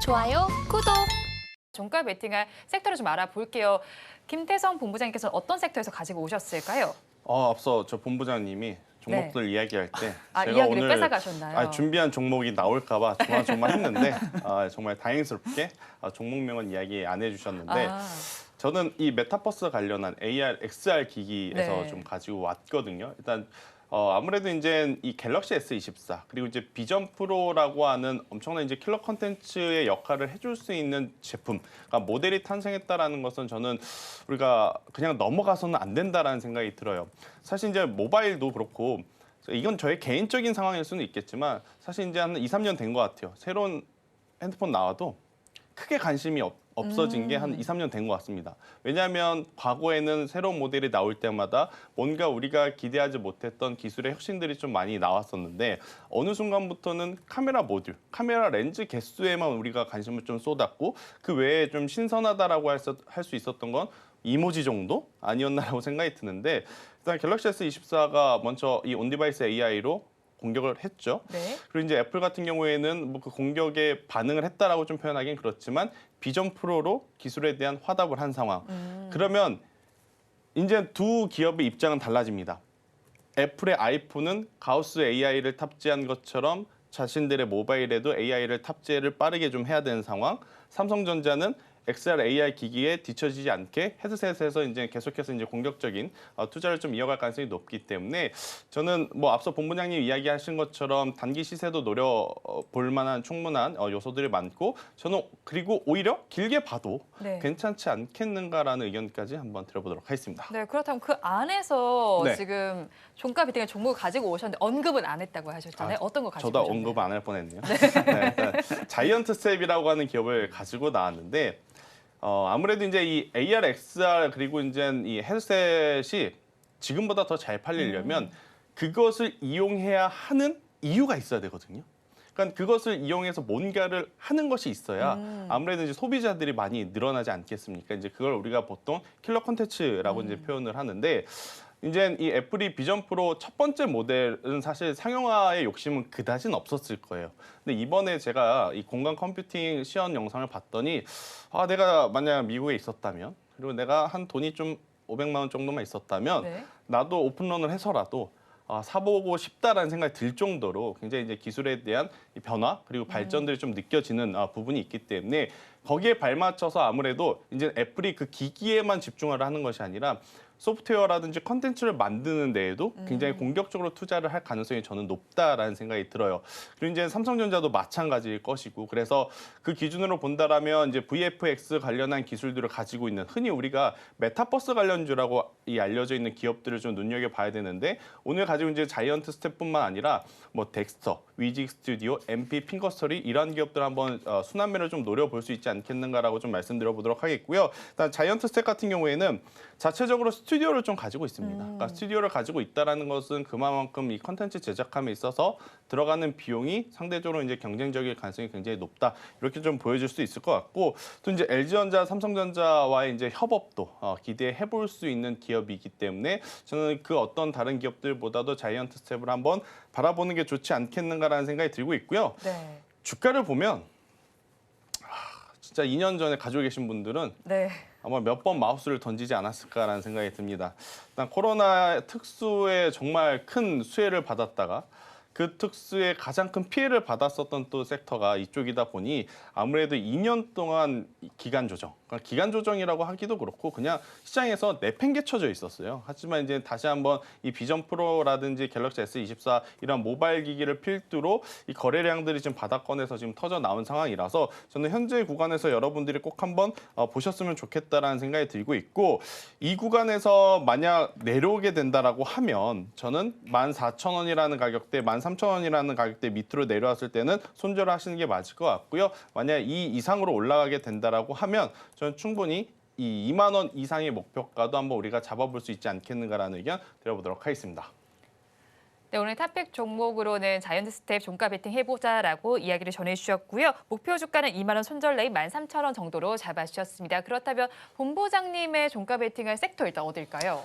좋아요, 구독. 종가 베팅할 섹터를 좀 알아볼게요. 김태성 본부장님께서는 어떤 섹터에서 가지고 오셨을까요? 앞서 저 본부장님이 종목들 이야기할 때 제가 이야기를 오늘 뺏어가셨나요? 준비한 종목이 나올까 봐 조마조마했는데 정말 다행스럽게 종목명은 이야기 안 해주셨는데 저는 이 메타버스 관련한 AR, XR 기기에서 좀 가지고 왔거든요. 일단 아무래도 이제 이 갤럭시 S24 그리고 이제 비전 프로라고 하는 엄청난 이제 킬러 콘텐츠의 역할을 해줄 수 있는 제품, 그러니까 모델이 탄생했다라는 것은 저는 우리가 그냥 넘어가서는 안 된다라는 생각이 들어요. 사실 이제 모바일도 그렇고 이건 저의 개인적인 상황일 수는 있겠지만 사실 이제 한 2, 3년 된 것 같아요. 새로운 핸드폰 나와도 크게 관심이 없어진 게 한 2, 3년 된 것 같습니다. 왜냐하면 과거에는 새로운 모델이 나올 때마다 뭔가 우리가 기대하지 못했던 기술의 혁신들이 좀 많이 나왔었는데 어느 순간부터는 카메라 모듈, 카메라 렌즈 개수에만 우리가 관심을 좀 쏟았고 그 외에 좀 신선하다라고 할 수 있었던 건 이모지 정도 아니었나라고 생각이 드는데 일단 갤럭시 S24가 먼저 이 온디바이스 AI로 공격을 했죠. 네. 그리고 이제 애플 같은 경우에는 뭐 그 공격에 반응을 했다라고 좀 표현하기는 그렇지만 비전 프로로 기술에 대한 화답을 한 상황. 그러면 이제 두 기업의 입장은 달라집니다. 애플의 아이폰은 가우스 AI를 탑재한 것처럼 자신들의 모바일에도 AI를 탑재를 빠르게 좀 해야 되는 상황. 삼성전자는 XR AR 기기에 뒤처지지 않게 헤드셋에서 이제 계속해서 이제 공격적인 투자를 좀 이어갈 가능성이 높기 때문에 저는 뭐 앞서 본부장님 이야기하신 것처럼 단기 시세도 노려볼 만한 충분한 요소들이 많고 저는 그리고 오히려 길게 봐도 괜찮지 않겠는가라는 의견까지 한번 들어보도록 하겠습니다. 네, 그렇다면 그 안에서 네. 지금 종가 베팅의 종목을 가지고 오셨는데 언급은 안 했다고 하셨잖아요. 어떤 거 가지고 저도 오셨나요? 언급 안 할 뻔했네요. 네, 자이언트 스텝이라고 하는 기업을 가지고 나왔는데 아무래도 이제 이 AR, XR 그리고 이제 이 헤드셋이 지금보다 더 잘 팔리려면 그것을 이용해야 하는 이유가 있어야 되거든요. 그러니까 그것을 이용해서 뭔가를 하는 것이 있어야 아무래도 이제 소비자들이 많이 늘어나지 않겠습니까? 이제 그걸 우리가 보통 킬러 콘텐츠라고 이제 표현을 하는데 이제 이 애플이 비전 프로 첫 번째 모델은 사실 상용화의 욕심은 그다지는 없었을 거예요. 근데 이번에 제가 이 공간 컴퓨팅 시연 영상을 봤더니 내가 만약 미국에 있었다면 그리고 내가 한 돈이 좀 500만 원 정도만 있었다면 나도 오픈런을 해서라도 사보고 싶다라는 생각이 들 정도로 굉장히 이제 기술에 대한 이 변화 그리고 발전들이 좀 느껴지는 부분이 있기 때문에 거기에 발맞춰서 아무래도 이제 애플이 그 기기에만 집중을 하는 것이 아니라 소프트웨어라든지 컨텐츠를 만드는 데에도 굉장히 공격적으로 투자를 할 가능성이 저는 높다라는 생각이 들어요. 그리고 이제 삼성전자도 마찬가지일 것이고 그래서 그 기준으로 본다라면 이제 VFX 관련한 기술들을 가지고 있는 흔히 우리가 메타버스 관련주라고 알려져 있는 기업들을 좀 눈여겨봐야 되는데 오늘 가지고 이제 자이언트 스텝뿐만 아니라 뭐 덱스터, 위직 스튜디오, MP 핑거스터리 이런 기업들 한번 순환매를 좀 노려볼 수 있지 않겠는가라고 좀 말씀드려보도록 하겠고요. 일단 자이언트 스텝 같은 경우에는 자체적으로 스튜디오를 좀 가지고 있습니다. 그러니까 스튜디오를 가지고 있다라는 것은 그만큼 이 컨텐츠 제작함에 있어서 들어가는 비용이 상대적으로 이제 경쟁적일 가능성이 굉장히 높다. 이렇게 좀 보여줄 수 있을 것 같고 또 이제 LG전자, 삼성전자와의 이제 협업도 기대해 볼 수 있는 기업이기 때문에 저는 그 어떤 다른 기업들보다도 자이언트 스텝을 한번 바라보는 게 좋지 않겠는가라는 생각이 들고 있고요. 주가를 보면 진짜 2년 전에 가지고 계신 분들은 아마 몇 번 마우스를 던지지 않았을까라는 생각이 듭니다. 일단 코로나 특수에 정말 큰 수혜를 받았다가 그 특수에 가장 큰 피해를 받았었던 또 섹터가 이쪽이다 보니 아무래도 2년 동안 기간 조정, 그러니까 기간 조정이라고 하기도 그렇고 그냥 시장에서 내팽개쳐져 있었어요. 하지만 이제 다시 한번 이 비전 프로라든지 갤럭시 S24 이런 모바일 기기를 필두로 이 거래량들이 지금 바닥권에서 지금 터져 나온 상황이라서 저는 현재 구간에서 여러분들이 꼭 한번 보셨으면 좋겠다라는 생각이 들고 있고 이 구간에서 만약 내려오게 된다라고 하면 저는 14,000원이라는 가격대, 13,000원이라는 가격대 밑으로 내려왔을 때는 손절을 하시는 게 맞을 것 같고요. 만약 이 이상으로 올라가게 된다라고 하면 저는 충분히 이 2만 원 이상의 목표가도 한번 우리가 잡아볼 수 있지 않겠는가라는 의견 드려보도록 하겠습니다. 네, 오늘 탑픽 종목으로는 자이언트 스텝 종가 베팅 해보자라고 이야기를 전해주셨고요. 목표 주가는 2만 원 손절 레인 13,000원 정도로 잡아주셨습니다. 그렇다면 본부장님의 종가 베팅할 섹터 일단 어딜까요?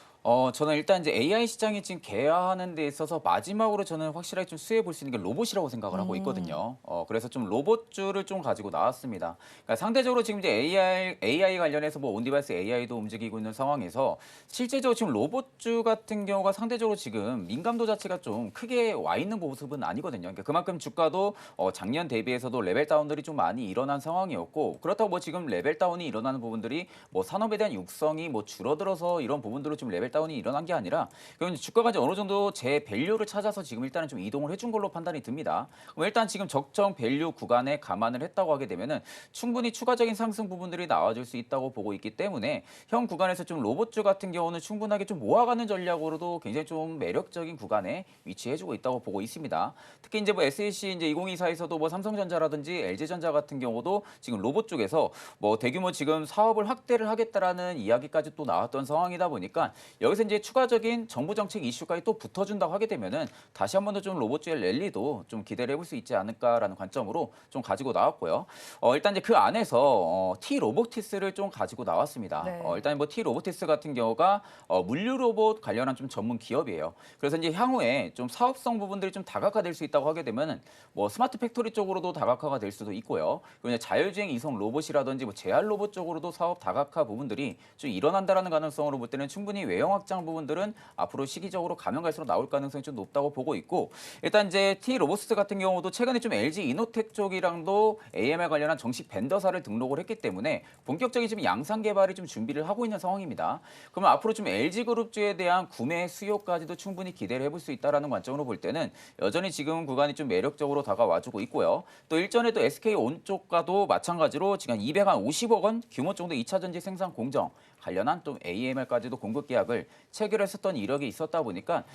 저는 일단 이제 AI 시장이 지금 개화하는 데 있어서 마지막으로 저는 확실하게 좀 수혜해 볼 수 있는 게 로봇이라고 생각을 하고 있거든요. 그래서 좀 로봇주를 좀 가지고 나왔습니다. 그러니까 상대적으로 지금 이제 AI 관련해서 뭐 온디바이스 AI도 움직이고 있는 상황에서 실제적으로 지금 로봇주 같은 경우가 상대적으로 지금 민감도 자체가 좀 크게 와 있는 모습은 아니거든요. 그러니까 그만큼 주가도 작년 대비해서도 레벨 다운들이 좀 많이 일어난 상황이었고 그렇다고 뭐 지금 레벨 다운이 일어나는 부분들이 뭐 산업에 대한 육성이 뭐 줄어들어서 이런 부분들로 좀 레벨 다운이 일어난 게 아니라 그건 주가가 이제 어느 정도 제 밸류를 찾아서 지금 일단은 좀 이동을 해준 걸로 판단이 듭니다. 그럼 일단 지금 적정 밸류 구간에 감안을 했다고 하게 되면은 충분히 추가적인 상승 부분들이 나와줄 수 있다고 보고 있기 때문에 현 구간에서 좀 로봇주 같은 경우는 충분하게 좀 모아가는 전략으로도 굉장히 좀 매력적인 구간에 위치해주고 있다고 보고 있습니다. 특히 이제 뭐 SAC 이제 2024에서도 뭐 삼성전자라든지 LG전자 같은 경우도 지금 로봇 쪽에서 뭐 대규모 지금 사업을 확대를 하겠다라는 이야기까지 또 나왔던 상황이다 보니까 여기서 이제 추가적인 정부 정책 이슈까지 또 붙어준다고 하게 되면은 다시 한 번 더 좀 로봇주의 랠리도 좀 기대를 해볼 수 있지 않을까라는 관점으로 좀 가지고 나왔고요. 일단 이제 그 안에서 T 로보티스를 좀 가지고 나왔습니다. 네. 일단 뭐 T 로보티스 같은 경우가 물류 로봇 관련한 좀 전문 기업이에요. 그래서 이제 향후에 좀 사업성 부분들이 좀 다각화될 수 있다고 하게 되면은 뭐 스마트 팩토리 쪽으로도 다각화가 될 수도 있고요. 그리고 이제 자율주행 이송 로봇이라든지 뭐 제한 로봇 쪽으로도 사업 다각화 부분들이 좀 일어난다라는 가능성으로 볼 때는 충분히 외형 확장 부분들은 앞으로 시기적으로 가면 갈수록 나올 가능성이 좀 높다고 보고 있고 일단 이제 T 로보스 같은 경우도 최근에 좀 LG 이노텍 쪽이랑도 AMR 관련한 정식 벤더사를 등록을 했기 때문에 본격적인 지금 양산 개발이 좀 준비를 하고 있는 상황입니다. 그러면 앞으로 좀 LG 그룹주에 대한 구매 수요까지도 충분히 기대를 해볼 수 있다라는 관점으로 볼 때는 여전히 지금 구간이 좀 매력적으로 다가와주고 있고요. 또 일전에 또 SK온 쪽과도 마찬가지로 지금 250억 원 규모 정도 2차 전지 생산 공정 관련한 또 AMR까지도 공급 계약을 체결했었던 이력이 있었다 보니까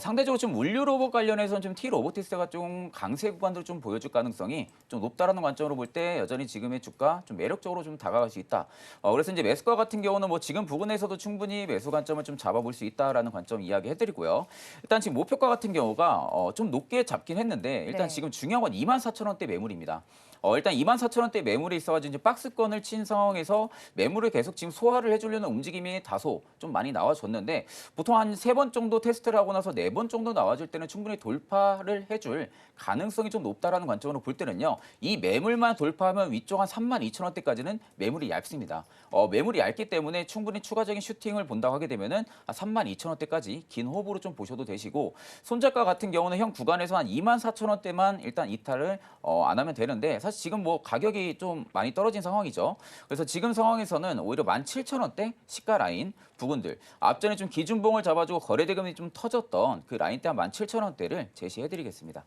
상대적으로 좀 물류 로봇 관련해서는 좀 T 로보티스가 좀 강세 구간으로 좀 보여줄 가능성이 좀 높다라는 관점으로 볼 때 여전히 지금의 주가 좀 매력적으로 좀 다가갈 수 있다. 그래서 이제 매수가 같은 경우는 뭐 지금 부근에서도 충분히 매수 관점을 좀 잡아볼 수 있다라는 관점 이야기해드리고요. 일단 지금 목표가 같은 경우가 좀 높게 잡긴 했는데 일단 네. 지금 중요한 건 24,000원대 매물입니다. 일단 24,000원대 매물이 있어가지고 이제 박스권을 친 상황에서 매물을 계속 지금 소화를 해주려는 움직임이 다소 좀 많이 나와줬는데 보통 한 3번 정도 테스트를 하고 나서 4번 정도 나와줄 때는 충분히 돌파를 해줄 가능성이 좀 높다라는 관점으로 볼 때는요. 이 매물만 돌파하면 위쪽 한 32,000원대까지는 매물이 얇습니다. 매물이 얇기 때문에 충분히 추가적인 슈팅을 본다고 하게 되면은 한 32,000원대까지 긴 호흡으로 좀 보셔도 되시고 손절가 같은 경우는 현 구간에서 한 24,000원대만 일단 이탈을 안 하면 되는데 사실 지금 뭐 가격이 좀 많이 떨어진 상황이죠. 그래서 지금 상황에서는 오히려 17,000원대 시가 라인 부분들 앞전에 좀 기준봉을 잡아주고 거래 대금이 좀 터졌던 그 라인대 한 17,000원대를 제시해드리겠습니다.